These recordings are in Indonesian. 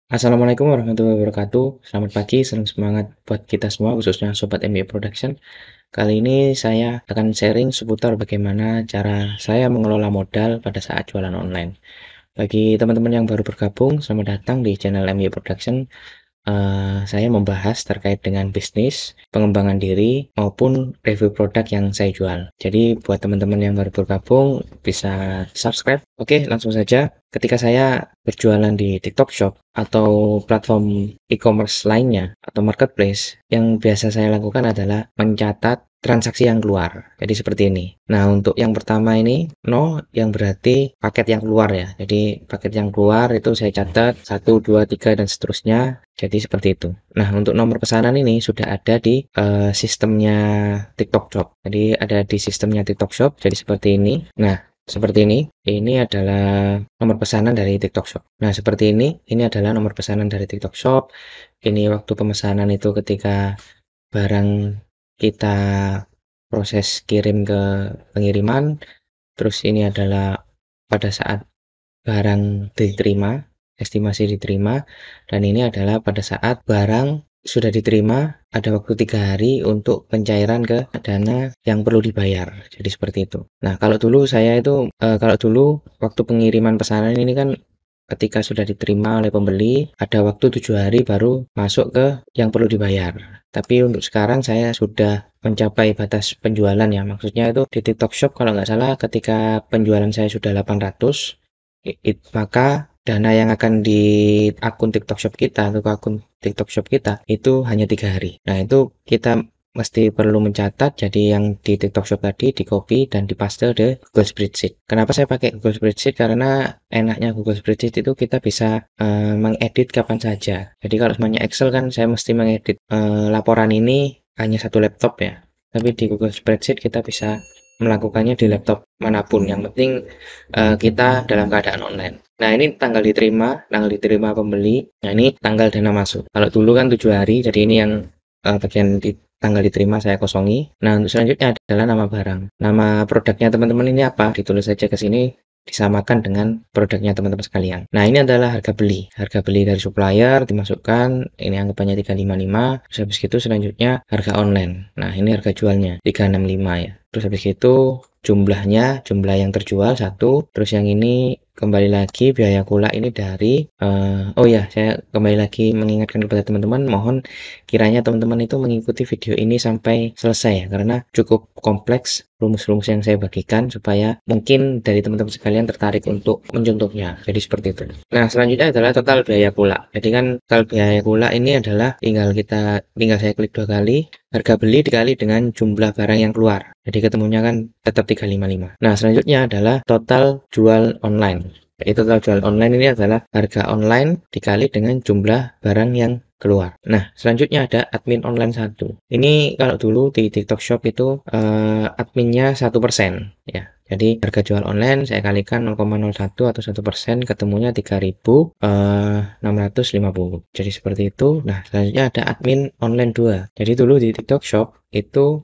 Assalamualaikum warahmatullahi wabarakatuh. Selamat pagi, salam semangat buat kita semua, khususnya Sobat MBA Production. Kali ini saya akan sharing seputar bagaimana cara saya mengelola modal pada saat jualan online. Bagi teman-teman yang baru bergabung, selamat datang di channel MBA Production. Saya membahas terkait dengan bisnis, pengembangan diri, maupun review produk yang saya jual. Jadi buat teman-teman yang baru bergabung bisa subscribe. Oke, langsung saja. Ketika saya berjualan di TikTok Shop atau platform e-commerce lainnya atau marketplace, yang biasa saya lakukan adalah mencatat transaksi yang keluar. Jadi seperti ini. Nah, untuk yang pertama ini no, yang berarti paket yang keluar ya. Jadi paket yang keluar itu saya catat 1, 2, 3 dan seterusnya. Jadi seperti itu. Nah, untuk nomor pesanan ini sudah ada di sistemnya TikTok Shop. Jadi ada di sistemnya TikTok Shop. Jadi seperti ini. Nah, seperti ini. Ini adalah nomor pesanan dari TikTok Shop. Nah, seperti ini. Ini adalah nomor pesanan dari TikTok Shop. Ini waktu pemesanan itu ketika barang kita proses kirim ke pengiriman. Terus ini adalah pada saat barang diterima, estimasi diterima, dan ini adalah pada saat barang sudah diterima, ada waktu 3 hari untuk pencairan ke dana yang perlu dibayar. Jadi seperti itu. Nah, kalau dulu saya itu, kalau dulu waktu pengiriman pesanan ini kan ketika sudah diterima oleh pembeli, ada waktu 7 hari baru masuk ke yang perlu dibayar. Tapi untuk sekarang saya sudah mencapai batas penjualan ya. Maksudnya itu di TikTok Shop kalau nggak salah ketika penjualan saya sudah 800, maka dana yang akan di akun TikTok Shop kita atau ke akun TikTok Shop kita itu hanya 3 hari. Nah, itu kita mesti perlu mencatat. Jadi yang di TikTok Shop tadi di copy dan dipaste di Google Spreadsheet. Kenapa saya pakai Google Spreadsheet? Karena enaknya Google Spreadsheet itu kita bisa mengedit kapan saja. Jadi kalau semuanya Excel kan saya mesti mengedit laporan ini hanya satu laptop ya. Tapi di Google Spreadsheet kita bisa melakukannya di laptop manapun. Yang penting kita dalam keadaan online. Nah, ini tanggal diterima pembeli. Nah, ini tanggal dana masuk. Kalau dulu kan 7 hari, jadi ini yang bagian tanggal diterima saya kosongi. Nah, untuk selanjutnya adalah nama barang. Nama produknya teman-teman ini apa? Ditulis saja ke sini, disamakan dengan produknya teman-teman sekalian. Nah, ini adalah harga beli. Harga beli dari supplier dimasukkan, ini anggapannya 355. Terus habis itu selanjutnya harga online. Nah, ini harga jualnya 365 ya. Terus habis itu jumlahnya, jumlah yang terjual 1. Terus yang ini kembali lagi biaya kula ini dari oh ya, saya kembali lagi mengingatkan kepada teman-teman, mohon kiranya teman-teman itu mengikuti video ini sampai selesai ya, karena cukup kompleks rumus-rumus yang saya bagikan supaya mungkin dari teman-teman sekalian tertarik untuk mencontohnya. Jadi seperti itu. Nah, selanjutnya adalah total biaya kula. Jadi kan total biaya kula ini adalah tinggal saya klik 2 kali, harga beli dikali dengan jumlah barang yang keluar. Jadi ketemunya kan tetap 355. Nah, selanjutnya adalah total jual online. Jadi total jual online ini adalah harga online dikali dengan jumlah barang yang keluar. Nah, selanjutnya ada admin online 1. Ini kalau dulu di TikTok Shop itu adminnya 1% ya. Jadi harga jual online saya kalikan 0,01 atau 1%, ketemunya 3.650. Jadi seperti itu. Nah, selanjutnya ada admin online 2. Jadi dulu di TikTok Shop itu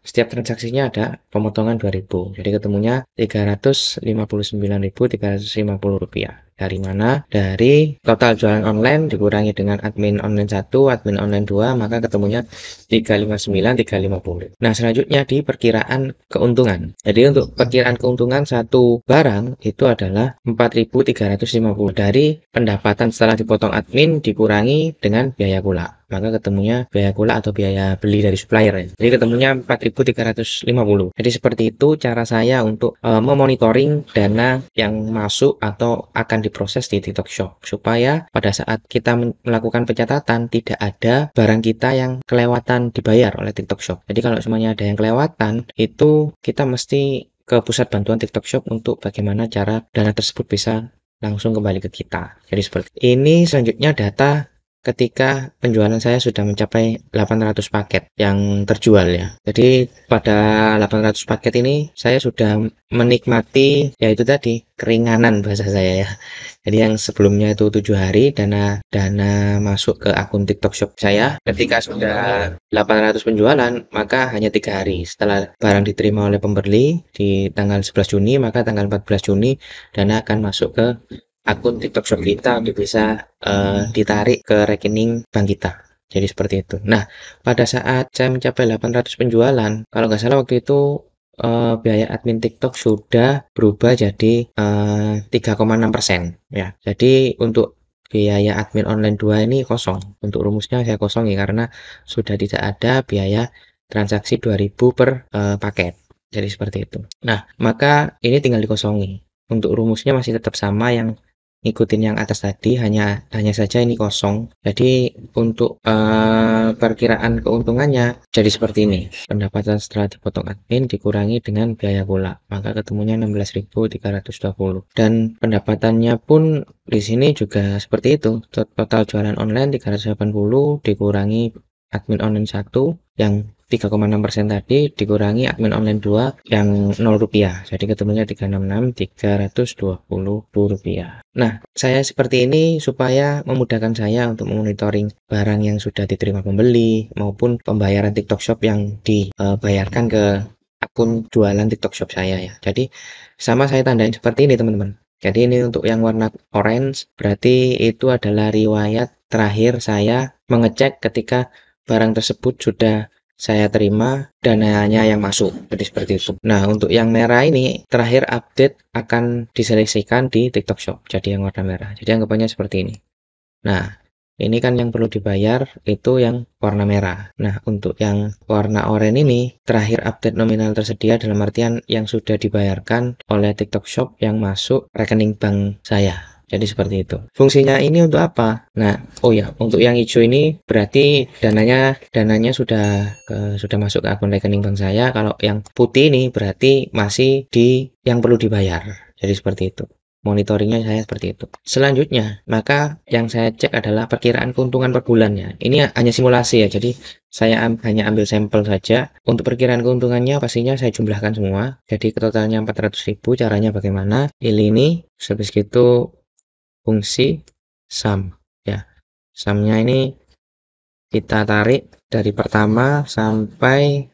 setiap transaksinya ada pemotongan 2.000. Jadi ketemunya 359.350 rupiah. Dari mana? Dari total jualan online dikurangi dengan admin online 1, admin online 2, maka ketemunya 359.350. Nah, selanjutnya di perkiraan keuntungan. Jadi untuk perkiraan keuntungan satu barang itu adalah 4.350 dari pendapatan setelah dipotong admin dikurangi dengan biaya kula. Maka ketemunya biaya kula atau biaya beli dari supplier ya. Jadi ketemunya 4.350. Jadi seperti itu cara saya untuk memonitoring dana yang masuk atau akan diproses di TikTok Shop, supaya pada saat kita melakukan pencatatan tidak ada barang kita yang kelewatan dibayar oleh TikTok Shop. Jadi kalau semuanya ada yang kelewatan, itu kita mesti ke pusat bantuan TikTok Shop untuk bagaimana cara dana tersebut bisa langsung kembali ke kita. Jadi seperti ini. Selanjutnya data ketika penjualan saya sudah mencapai 800 paket yang terjual ya. Jadi pada 800 paket ini saya sudah menikmati yaitu tadi keringanan bahasa saya ya. Jadi yang sebelumnya itu 7 hari dana masuk ke akun TikTok Shop saya, ketika sudah 800 penjualan maka hanya 3 hari setelah barang diterima oleh pembeli di tanggal 11 Juni, maka tanggal 14 Juni dana akan masuk ke akun TikTok Shop kita untuk bisa ditarik ke rekening bank kita. Jadi seperti itu. Nah, pada saat saya mencapai 800 penjualan, kalau nggak salah waktu itu biaya admin TikTok sudah berubah jadi 3,6% ya. Jadi untuk biaya admin online 2 ini kosong. Untuk rumusnya saya kosongi karena sudah tidak ada biaya transaksi 2000 per paket. Jadi seperti itu. Nah, maka ini tinggal dikosongi. Untuk rumusnya masih tetap sama yang ngikutin yang atas tadi, hanya saja ini kosong. Jadi untuk perkiraan keuntungannya jadi seperti ini. Pendapatan setelah dipotong admin dikurangi dengan biaya pula, maka ketemunya 16.320. Dan pendapatannya pun di sini juga seperti itu. Total jualan online 380 dikurangi admin online 1 yang 3,6% tadi dikurangi admin online 2 yang 0 rupiah. Jadi ketemunya 366.320 rupiah. Nah, saya seperti ini supaya memudahkan saya untuk memonitoring barang yang sudah diterima pembeli maupun pembayaran TikTok Shop yang dibayarkan ke akun jualan TikTok Shop saya ya. Jadi sama saya tandain seperti ini teman-teman. Jadi ini untuk yang warna orange berarti itu adalah riwayat terakhir saya mengecek ketika barang tersebut sudah saya terima dananya yang masuk. Jadi seperti itu. Nah, untuk yang merah ini terakhir update akan diseleksikan di TikTok Shop. Jadi yang warna merah. Jadi anggapannya seperti ini. Nah, ini kan yang perlu dibayar itu yang warna merah. Nah, untuk yang warna oranye ini terakhir update nominal tersedia dalam artian yang sudah dibayarkan oleh TikTok Shop yang masuk rekening bank saya. Jadi seperti itu. Fungsinya ini untuk apa? Nah, oh ya, untuk yang hijau ini berarti dananya sudah masuk ke akun rekening bank saya. Kalau yang putih ini berarti masih di yang perlu dibayar. Jadi seperti itu. Monitoringnya saya seperti itu. Selanjutnya, maka yang saya cek adalah perkiraan keuntungan per bulannya. Ini hanya simulasi ya, jadi saya hanya ambil sampel saja. Untuk perkiraan keuntungannya pastinya saya jumlahkan semua. Jadi totalnya 400.000. Caranya bagaimana? Pilih ini, habis itu fungsi sum ya. Sumnya ini kita tarik dari pertama sampai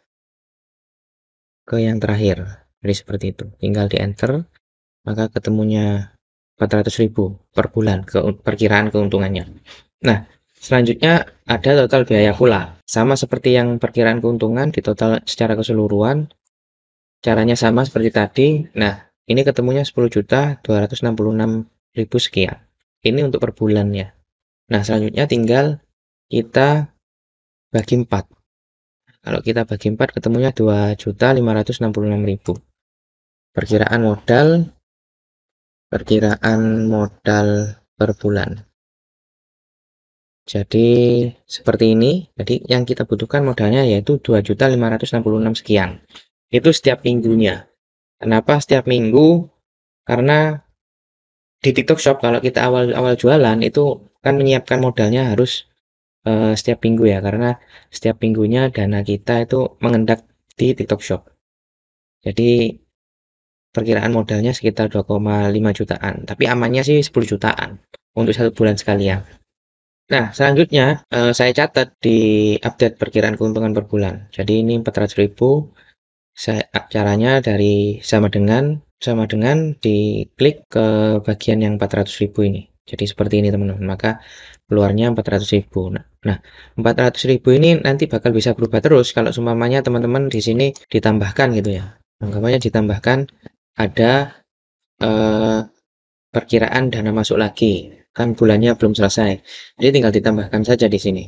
ke yang terakhir. Jadi seperti itu. Tinggal di enter, maka ketemunya 400.000 per bulan perkiraan keuntungannya. Nah, selanjutnya ada total biaya pula. Sama seperti yang perkiraan keuntungan di total secara keseluruhan. Caranya sama seperti tadi. Nah, ini ketemunya 10.266.000 sekian. Ini untuk per bulan ya. Nah, selanjutnya tinggal kita bagi 4. Kalau kita bagi 4 ketemunya 2.566.000. Perkiraan modal per bulan. Jadi seperti ini. Jadi yang kita butuhkan modalnya yaitu 2.566 sekian. Itu setiap minggunya. Kenapa setiap minggu? Karena di TikTok Shop kalau kita awal-awal jualan itu kan menyiapkan modalnya harus setiap minggu ya, karena setiap minggunya dana kita itu mengendap di TikTok Shop. Jadi perkiraan modalnya sekitar 2,5 jutaan, tapi amannya sih 10 jutaan untuk 1 bulan sekalian. Nah, selanjutnya saya catat di update perkiraan keuntungan per bulan. Jadi ini 400.000. Caranya dari sama dengan diklik ke bagian yang 400.000 ini. Jadi seperti ini teman-teman. Maka keluarnya 400.000. Nah, 400.000 ini nanti bakal bisa berubah terus kalau seumpamanya teman-teman di sini ditambahkan gitu ya. Anggapannya ditambahkan ada perkiraan dana masuk lagi. Kan bulannya belum selesai. Jadi tinggal ditambahkan saja di sini.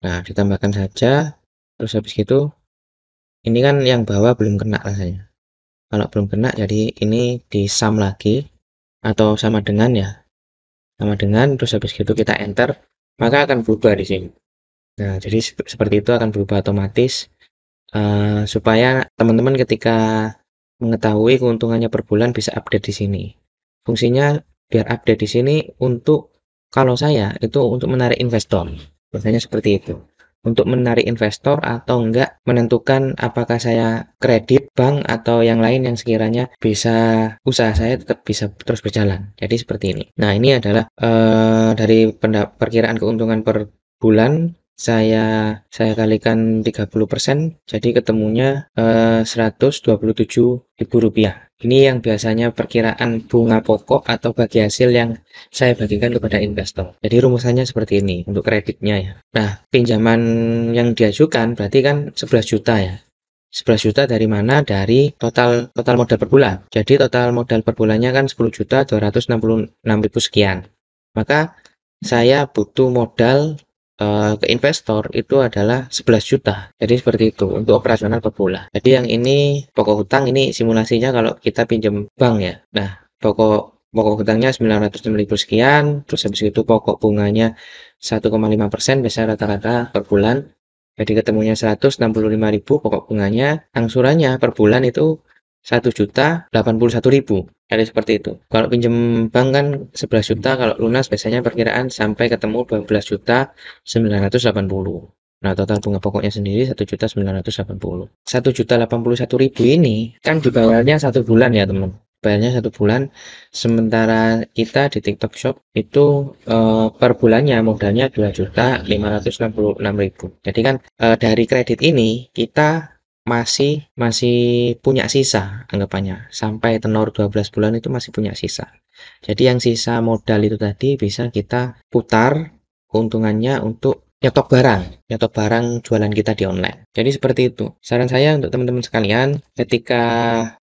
Nah, ditambahkan saja. Terus habis itu ini kan yang bawah belum kena rasanya. Kalau belum kena jadi ini di sum lagi atau sama dengan ya. Sama dengan terus habis itu kita enter, maka akan berubah di sini. Nah, jadi seperti itu akan berubah otomatis supaya teman-teman ketika mengetahui keuntungannya per bulan bisa update di sini. Fungsinya biar update di sini untuk kalau saya itu untuk menarik investor. Biasanya seperti itu. Untuk menarik investor atau enggak menentukan apakah saya kredit bank atau yang lain yang sekiranya bisa usaha saya tetap bisa terus berjalan. Jadi seperti ini. Nah, ini adalah dari perkiraan keuntungan per bulan saya kalikan 30%, jadi ketemunya Rp127.000. Ini yang biasanya perkiraan bunga pokok atau bagi hasil yang saya bagikan kepada investor. Jadi rumusannya seperti ini untuk kreditnya ya. Nah, pinjaman yang diajukan berarti kan 11 juta ya. 11 juta dari mana? Dari total modal per bulan. Jadi total modal per bulannya kan 10.266.000 sekian. Maka saya butuh modal ke investor itu adalah 11 juta. Jadi seperti itu untuk operasional per bulan. Jadi yang ini pokok hutang, ini simulasinya kalau kita pinjam bank ya. Nah, pokok hutangnya 906.000 sekian, terus habis itu pokok bunganya 1,5% biasa rata-rata per bulan. Jadi ketemunya 165.000 pokok bunganya, angsurannya per bulan itu 1.081.000. Jadi seperti itu. Kalau pinjam bank kan 11 juta, kalau lunas biasanya perkiraan sampai ketemu 12.980. Nah, total bunga pokoknya sendiri 1.980. 1.081.000 ini kan dibayarnya 1 bulan ya, teman. Bayarnya 1 bulan. Sementara kita di TikTok Shop itu per bulannya modalnya 2.566.000. Jadi kan dari kredit ini kita masih punya sisa anggapannya sampai tenor 12 bulan itu masih punya sisa. Jadi yang sisa modal itu tadi bisa kita putar keuntungannya untuk nyetok barang jualan kita di online. Jadi seperti itu. Saran saya untuk teman-teman sekalian, ketika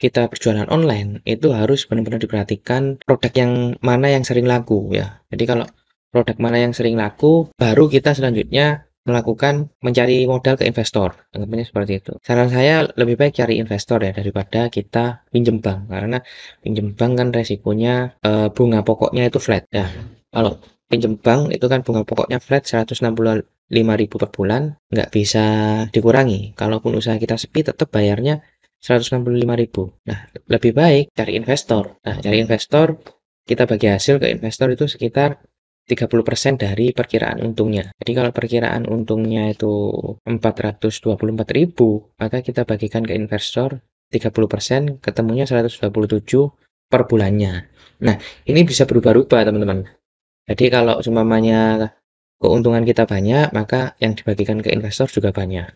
kita berjualan online itu harus benar-benar diperhatikan produk yang mana yang sering laku ya. Jadi kalau produk mana yang sering laku, baru kita selanjutnya mencari modal ke investor. Anggapnya seperti itu. Saran saya lebih baik cari investor ya daripada kita pinjem bank, karena pinjem bank kan resikonya bunga pokoknya itu flat ya. Kalau pinjem bank itu kan bunga pokoknya flat 165.000 per bulan, nggak bisa dikurangi. Kalaupun usaha kita sepi tetap bayarnya 165.000. Nah, lebih baik cari investor. Nah, cari investor, kita bagi hasil ke investor itu sekitar 30% dari perkiraan untungnya. Jadi kalau perkiraan untungnya itu 424.000, maka kita bagikan ke investor 30%, ketemunya 127 per bulannya. Nah, ini bisa berubah-ubah teman-teman. Jadi kalau umpamanya keuntungan kita banyak, maka yang dibagikan ke investor juga banyak.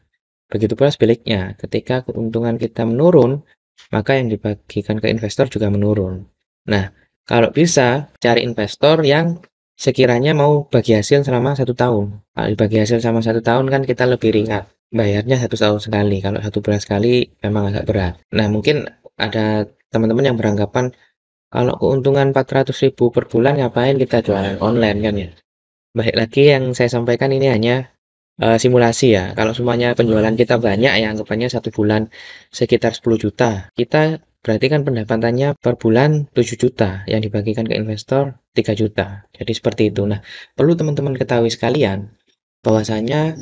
Begitu pula sebaliknya, ketika keuntungan kita menurun, maka yang dibagikan ke investor juga menurun. Nah, kalau bisa cari investor yang sekiranya mau bagi hasil selama 1 tahun. Kalau dibagi hasil selama 1 tahun kan kita lebih ringan. Bayarnya 1 tahun sekali. Kalau 1 bulan sekali memang agak berat. Nah, mungkin ada teman-teman yang beranggapan kalau keuntungan 400.000 per bulan ngapain kita jualan online kan ya. Baik lagi yang saya sampaikan ini hanya simulasi ya. Kalau semuanya penjualan kita banyak ya, anggapannya 1 bulan sekitar 10 juta. Kita berarti kan pendapatannya per bulan 7 juta yang dibagikan ke investor 3 juta. Jadi seperti itu. Nah, perlu teman-teman ketahui sekalian bahwasanya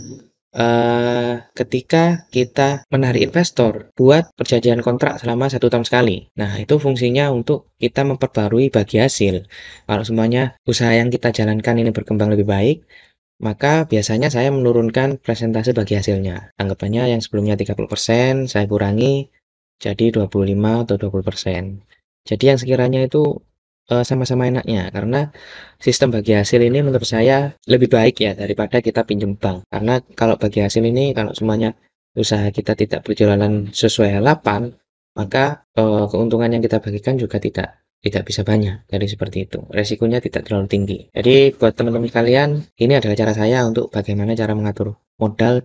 ketika kita menarik investor buat perjanjian kontrak selama 1 tahun sekali. Nah, itu fungsinya untuk kita memperbarui bagi hasil. Kalau semuanya usaha yang kita jalankan ini berkembang lebih baik, maka biasanya saya menurunkan persentase bagi hasilnya. Anggapannya yang sebelumnya 30%, saya kurangi jadi 25 atau 20%. Jadi yang sekiranya itu sama-sama enaknya, karena sistem bagi hasil ini menurut saya lebih baik ya daripada kita pinjam bank. Karena kalau bagi hasil ini, kalau semuanya usaha kita tidak berjalan sesuai harapan, maka keuntungan yang kita bagikan juga tidak bisa banyak. Jadi seperti itu. Resikonya tidak terlalu tinggi. Jadi buat teman-teman kalian, ini adalah cara saya untuk bagaimana cara mengatur modal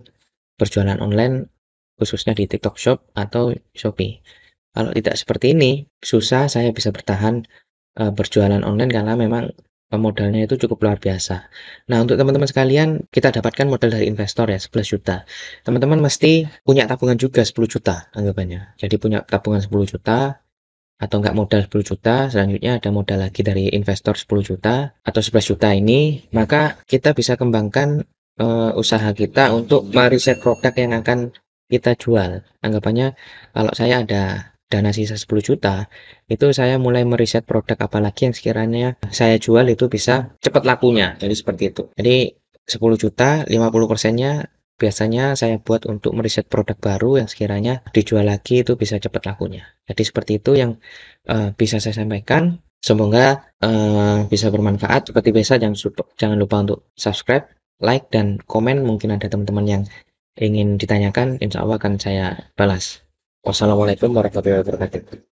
berjualan online khususnya di TikTok Shop atau Shopee. Kalau tidak seperti ini, susah saya bisa bertahan berjualan online karena memang modalnya itu cukup luar biasa. Nah, untuk teman-teman sekalian, kita dapatkan modal dari investor ya 11 juta. Teman-teman mesti punya tabungan juga 10 juta anggapannya. Jadi punya tabungan 10 juta atau enggak modal 10 juta, selanjutnya ada modal lagi dari investor 10 juta atau 11 juta ini, maka kita bisa kembangkan usaha kita untuk meriset produk yang akan kita jual. Anggapannya kalau saya ada dana sisa 10 juta, itu saya mulai meriset produk apalagi yang sekiranya saya jual itu bisa cepat lakunya. Jadi seperti itu. Jadi 10 juta, 50%-nya biasanya saya buat untuk meriset produk baru yang sekiranya dijual lagi itu bisa cepat lakunya. Jadi seperti itu yang bisa saya sampaikan. Semoga bisa bermanfaat. Seperti biasa jangan lupa untuk subscribe, like dan komen, mungkin ada teman-teman yang ingin ditanyakan, insya Allah akan saya balas. Wassalamualaikum warahmatullahi wabarakatuh.